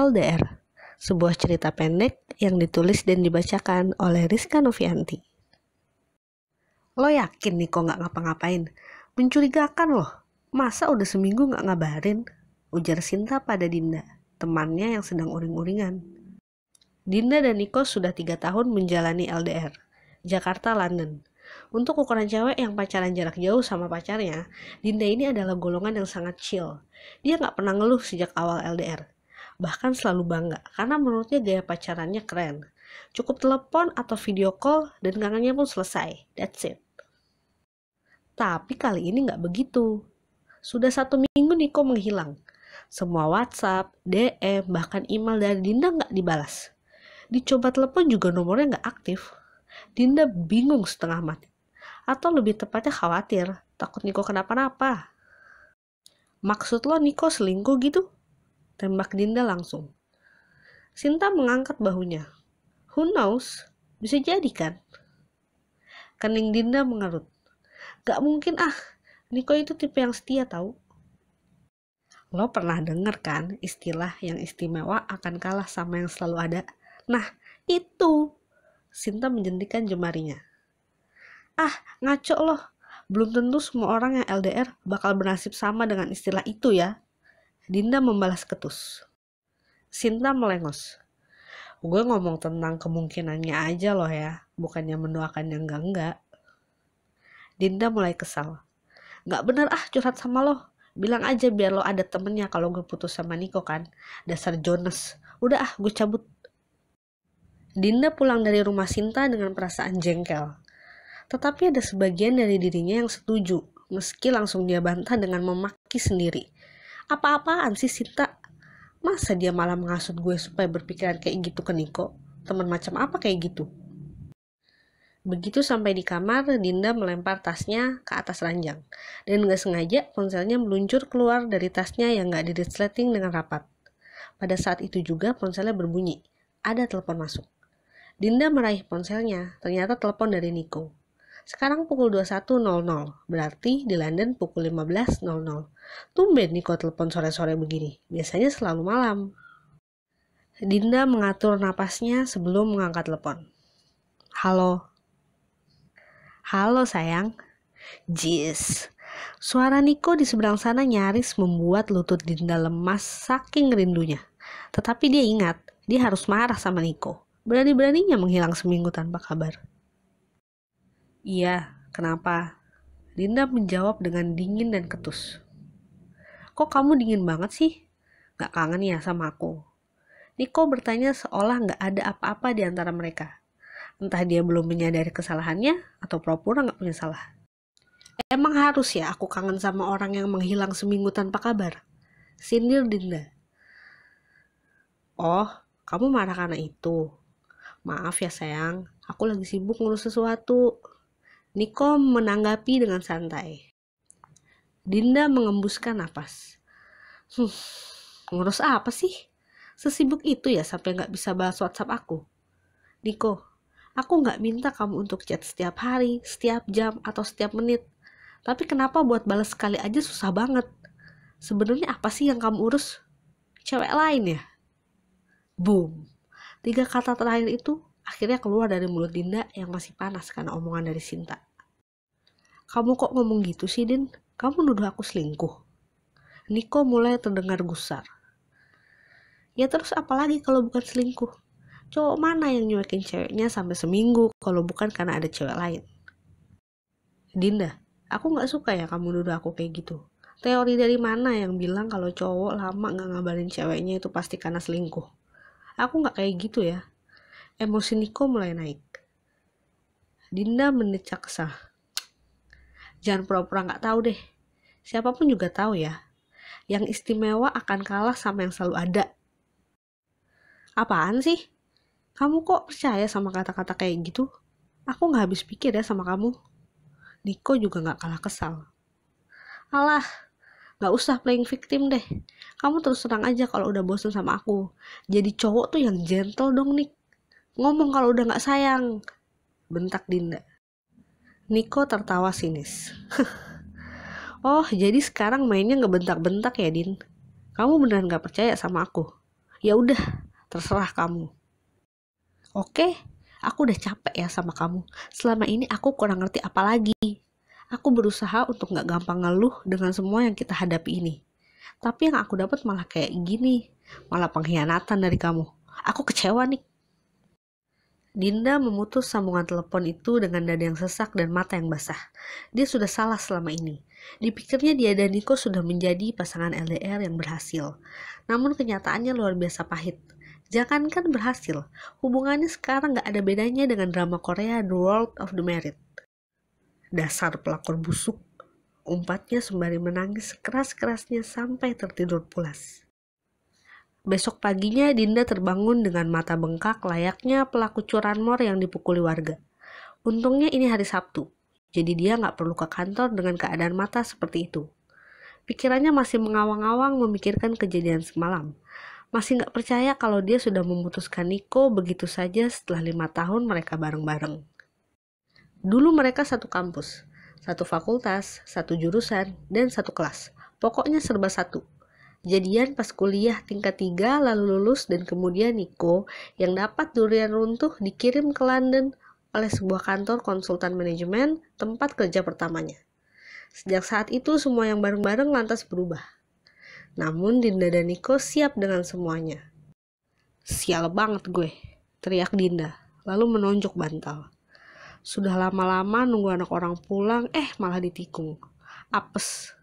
LDR, sebuah cerita pendek yang ditulis dan dibacakan oleh Rizka Novianti. Lo yakin Niko gak ngapa-ngapain? Mencurigakan loh, masa udah seminggu gak ngabarin? Ujar Sinta pada Dinda, temannya yang sedang uring-uringan. Dinda dan Niko sudah 3 tahun menjalani LDR, Jakarta London. Untuk ukuran cewek yang pacaran jarak jauh sama pacarnya, Dinda ini adalah golongan yang sangat chill. Dia gak pernah ngeluh sejak awal LDR. Bahkan selalu bangga karena menurutnya gaya pacarannya keren. Cukup telepon atau video call dan kangennya pun selesai. That's it. Tapi kali ini gak begitu. Sudah 1 minggu Niko menghilang. Semua WhatsApp, DM, bahkan email dari Dinda gak dibalas. Dicoba telepon juga nomornya gak aktif. Dinda bingung setengah mati. Atau lebih tepatnya khawatir, takut Niko kenapa-napa. Maksud lo Niko selingkuh gitu? Tembak Dinda langsung. Sinta mengangkat bahunya. Who knows? Bisa jadi kan? Kening Dinda mengerut. Gak mungkin Niko itu tipe yang setia tahu. Lo pernah denger kan istilah yang istimewa akan kalah sama yang selalu ada? Nah, itu. Sinta menjentikan jemarinya. Ngaco lo. Belum tentu semua orang yang LDR bakal bernasib sama dengan istilah itu ya. Dinda membalas ketus. Sinta melengos. Gue ngomong tentang kemungkinannya aja loh ya, bukannya mendoakan yang enggak. Dinda mulai kesal. Gak bener curhat sama lo. Bilang aja biar lo ada temennya kalau gue putus sama Niko kan. Dasar Jonas. Udah gue cabut. Dinda pulang dari rumah Sinta dengan perasaan jengkel. Tetapi ada sebagian dari dirinya yang setuju, meski langsung dia bantah dengan memaki sendiri. Apa-apaan sih Sinta? Masa dia malah menghasut gue supaya berpikiran kayak gitu ke Niko? Teman macam apa kayak gitu? Begitu sampai di kamar, Dinda melempar tasnya ke atas ranjang. Dan gak sengaja ponselnya meluncur keluar dari tasnya yang gak diresleting dengan rapat. Pada saat itu juga ponselnya berbunyi. Ada telepon masuk. Dinda meraih ponselnya, ternyata telepon dari Niko. Sekarang pukul 21.00, berarti di London pukul 15.00. Tumben Niko telepon sore-sore begini, biasanya selalu malam. Dinda mengatur napasnya sebelum mengangkat telepon. Halo. Halo sayang. Jis. Suara Niko di seberang sana nyaris membuat lutut Dinda lemas saking rindunya. Tetapi dia ingat, dia harus marah sama Niko. Berani-beraninya menghilang seminggu tanpa kabar. Iya, kenapa? Dinda menjawab dengan dingin dan ketus. Kok kamu dingin banget sih? Gak kangen ya sama aku? Niko bertanya seolah gak ada apa-apa di antara mereka. Entah dia belum menyadari kesalahannya atau pura-pura gak punya salah. Emang harus ya aku kangen sama orang yang menghilang seminggu tanpa kabar? Sindir Dinda. Oh, kamu marah karena itu? Maaf ya sayang, aku lagi sibuk ngurus sesuatu. Niko menanggapi dengan santai. Dinda mengembuskan napas. Ngurus apa sih? Sesibuk itu ya sampai gak bisa balas WhatsApp aku? Niko, aku gak minta kamu untuk chat setiap hari, setiap jam, atau setiap menit. Tapi kenapa buat balas sekali aja susah banget? Sebenarnya apa sih yang kamu urus? Cewek lain ya? Boom. 3 kata terakhir itu akhirnya keluar dari mulut Dinda yang masih panas karena omongan dari Sinta. Kamu kok ngomong gitu sih, Din? Kamu nuduh aku selingkuh? Niko mulai terdengar gusar. Ya terus apalagi kalau bukan selingkuh? Cowok mana yang nyuekin ceweknya sampai seminggu kalau bukan karena ada cewek lain? Dinda, aku gak suka ya kamu nuduh aku kayak gitu. Teori dari mana yang bilang kalau cowok lama gak ngabarin ceweknya itu pasti karena selingkuh? Aku gak kayak gitu ya. Emosi Niko mulai naik. Dinda mendecak kesah. Jangan pura-pura gak tahu deh. Siapapun juga tahu ya. Yang istimewa akan kalah sama yang selalu ada. Apaan sih? Kamu kok percaya sama kata-kata kayak gitu? Aku gak habis pikir ya sama kamu. Niko juga gak kalah kesal. Alah, gak usah playing victim deh. Kamu terus terang aja kalau udah bosan sama aku. Jadi cowok tuh yang gentle dong, Nik. Ngomong kalau udah gak sayang. Bentak Dinda. Niko tertawa sinis. Oh, jadi sekarang mainnya ngebentak-bentak ya, Din? Kamu beneran gak percaya sama aku? Ya udah, terserah kamu. Oke, aku udah capek ya sama kamu. Selama ini aku kurang ngerti apa lagi. Aku berusaha untuk gak gampang ngeluh dengan semua yang kita hadapi ini. Tapi yang aku dapat malah kayak gini. Malah pengkhianatan dari kamu. Aku kecewa nih. Dinda memutus sambungan telepon itu dengan dada yang sesak dan mata yang basah. Dia sudah salah selama ini. Dipikirnya dia dan Niko sudah menjadi pasangan LDR yang berhasil. Namun kenyataannya luar biasa pahit. Jangankan berhasil, hubungannya sekarang gak ada bedanya dengan drama Korea The World of the Married. Dasar pelakor busuk, umpatnya sembari menangis keras-kerasnya sampai tertidur pulas. Besok paginya Dinda terbangun dengan mata bengkak layaknya pelaku curanmor yang dipukuli warga. Untungnya ini hari Sabtu, jadi dia gak perlu ke kantor dengan keadaan mata seperti itu. Pikirannya masih mengawang-awang memikirkan kejadian semalam. Masih gak percaya kalau dia sudah memutuskan Niko begitu saja setelah 5 tahun mereka bareng-bareng. Dulu mereka satu kampus, satu fakultas, satu jurusan, dan satu kelas. Pokoknya serba satu. Jadian pas kuliah tingkat 3 lalu lulus dan kemudian Niko yang dapat durian runtuh dikirim ke London oleh sebuah kantor konsultan manajemen tempat kerja pertamanya. Sejak saat itu semua yang bareng-bareng lantas berubah. Namun Dinda dan Niko siap dengan semuanya. Sial banget gue, teriak Dinda lalu menonjok bantal. Sudah lama-lama nunggu anak orang pulang malah ditikung. Apes.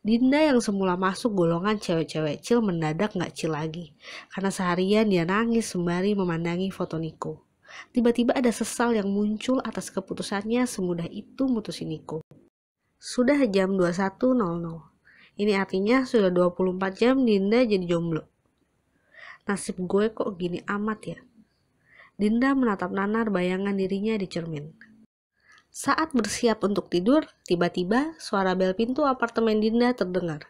Dinda yang semula masuk golongan cewek-cewek chill mendadak gak chill lagi. Karena seharian dia nangis sembari memandangi foto Niko. Tiba-tiba ada sesal yang muncul atas keputusannya semudah itu mutusin Niko. Sudah jam 21.00. Ini artinya sudah 24 jam Dinda jadi jomblo. Nasib gue kok gini amat ya. Dinda menatap nanar bayangan dirinya di cermin. Saat bersiap untuk tidur, tiba-tiba suara bel pintu apartemen Dinda terdengar.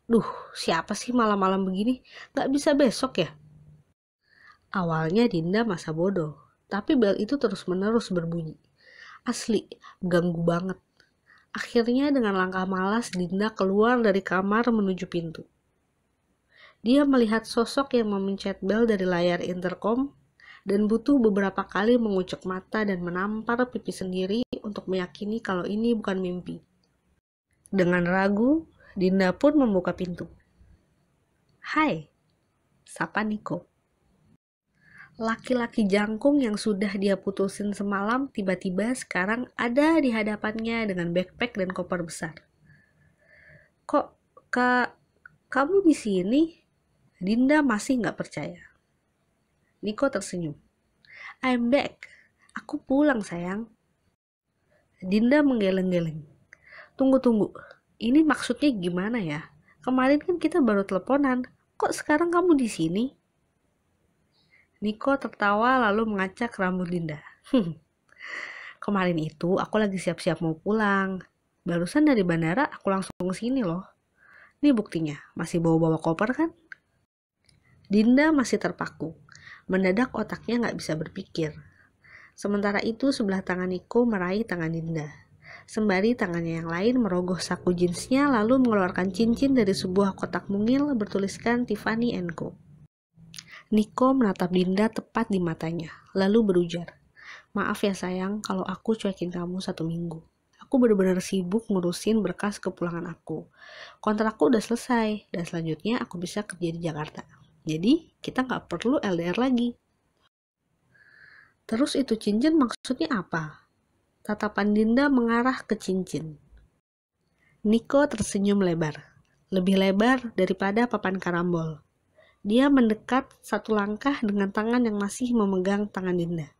Duh, siapa sih malam-malam begini? Gak bisa besok ya? Awalnya Dinda masa bodoh, tapi bel itu terus-menerus berbunyi. Asli, ganggu banget. Akhirnya dengan langkah malas Dinda keluar dari kamar menuju pintu. Dia melihat sosok yang memencet bel dari layar intercom dan butuh beberapa kali mengucek mata dan menampar pipi sendiri untuk meyakini kalau ini bukan mimpi. Dengan ragu, Dinda pun membuka pintu. Hai, sapa Niko. Laki-laki jangkung yang sudah dia putusin semalam tiba-tiba sekarang ada di hadapannya dengan backpack dan koper besar. Kok, kamu di sini? Dinda masih gak percaya. Niko tersenyum. I'm back. Aku pulang sayang. Dinda menggeleng-geleng. Tunggu. Ini maksudnya gimana ya? Kemarin kan kita baru teleponan. Kok sekarang kamu di sini? Niko tertawa lalu mengacak rambut Dinda. Kemarin itu aku lagi siap-siap mau pulang. Barusan dari bandara aku langsung sini loh. Ini buktinya. Masih bawa-bawa koper kan? Dinda masih terpaku. Mendadak otaknya gak bisa berpikir. Sementara itu sebelah tangan Niko meraih tangan Dinda. Sembari tangannya yang lain merogoh saku jeansnya lalu mengeluarkan cincin dari sebuah kotak mungil bertuliskan Tiffany & Co. Niko menatap Dinda tepat di matanya, lalu berujar, maaf ya sayang kalau aku cuekin kamu 1 minggu. Aku benar-benar sibuk ngurusin berkas kepulangan aku. Kontrakku udah selesai dan selanjutnya aku bisa kerja di Jakarta. Jadi kita gak perlu LDR lagi. Terus itu cincin maksudnya apa? Tatapan Dinda mengarah ke cincin. Niko tersenyum lebar. Lebih lebar daripada papan karambol. Dia mendekat 1 langkah dengan tangan yang masih memegang tangan Dinda.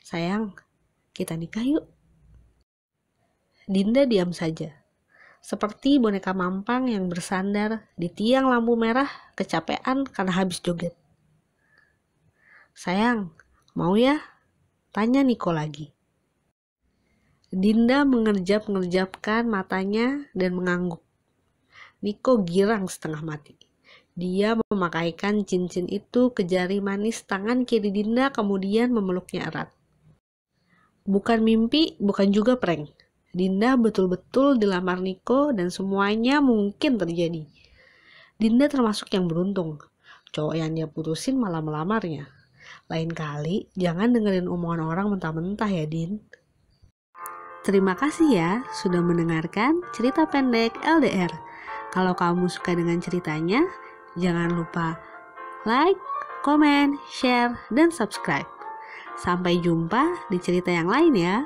Sayang, kita nikah yuk. Dinda diam saja. Seperti boneka mampang yang bersandar di tiang lampu merah kecapean karena habis joget. Sayang, mau ya? Tanya Niko lagi. Dinda mengerjap-ngerjapkan matanya dan mengangguk. Niko girang setengah mati. Dia memakaikan cincin itu ke jari manis tangan kiri Dinda kemudian memeluknya erat. Bukan mimpi, bukan juga prank. Dinda betul-betul dilamar Niko dan semuanya mungkin terjadi. Dinda termasuk yang beruntung. cowok yang dia putusin malah melamarnya. Lain kali jangan dengerin omongan orang mentah-mentah ya, Din. Terima kasih ya sudah mendengarkan cerita pendek LDR. Kalau kamu suka dengan ceritanya, jangan lupa like, comment, share, dan subscribe. Sampai jumpa di cerita yang lain ya.